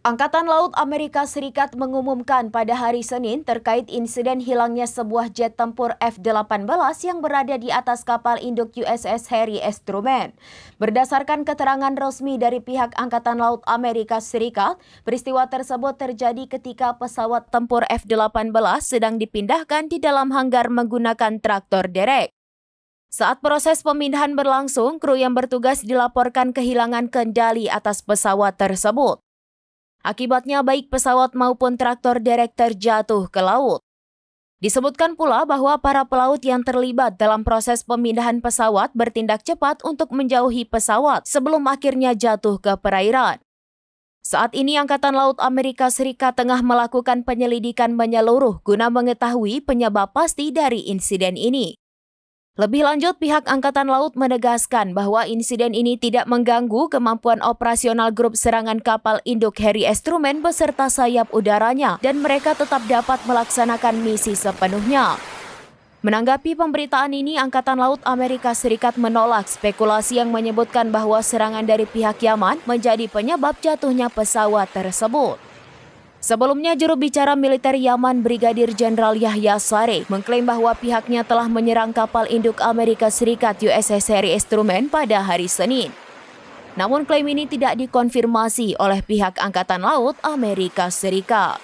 Angkatan Laut Amerika Serikat mengumumkan pada hari Senin terkait insiden hilangnya sebuah jet tempur F-18 yang berada di atas kapal induk USS Harry S. Truman. Berdasarkan keterangan resmi dari pihak Angkatan Laut Amerika Serikat, peristiwa tersebut terjadi ketika pesawat tempur F-18 sedang dipindahkan di dalam hanggar menggunakan traktor derek. Saat proses pemindahan berlangsung, kru yang bertugas dilaporkan kehilangan kendali atas pesawat tersebut. Akibatnya baik pesawat maupun traktor derek terjatuh ke laut. Disebutkan pula bahwa para pelaut yang terlibat dalam proses pemindahan pesawat bertindak cepat untuk menjauhi pesawat sebelum akhirnya jatuh ke perairan. Saat ini Angkatan Laut Amerika Serikat tengah melakukan penyelidikan menyeluruh guna mengetahui penyebab pasti dari insiden ini. Lebih lanjut, pihak Angkatan Laut menegaskan bahwa insiden ini tidak mengganggu kemampuan operasional grup serangan kapal induk Harry S. Truman beserta sayap udaranya dan mereka tetap dapat melaksanakan misi sepenuhnya. Menanggapi pemberitaan ini, Angkatan Laut Amerika Serikat menolak spekulasi yang menyebutkan bahwa serangan dari pihak Yaman menjadi penyebab jatuhnya pesawat tersebut. Sebelumnya, juru bicara militer Yaman Brigadir Jenderal Yahya Saree mengklaim bahwa pihaknya telah menyerang kapal induk Amerika Serikat USS Harry S. Truman pada hari Senin. Namun klaim ini tidak dikonfirmasi oleh pihak Angkatan Laut Amerika Serikat.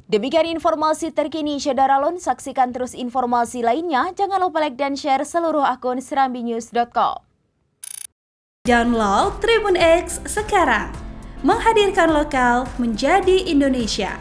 Demikian informasi terkini, Syederalun. Saksikan terus informasi lainnya. Jangan lupa like dan share seluruh akun serambinews.com. Download Tribun X sekarang. Menghadirkan lokal menjadi Indonesia.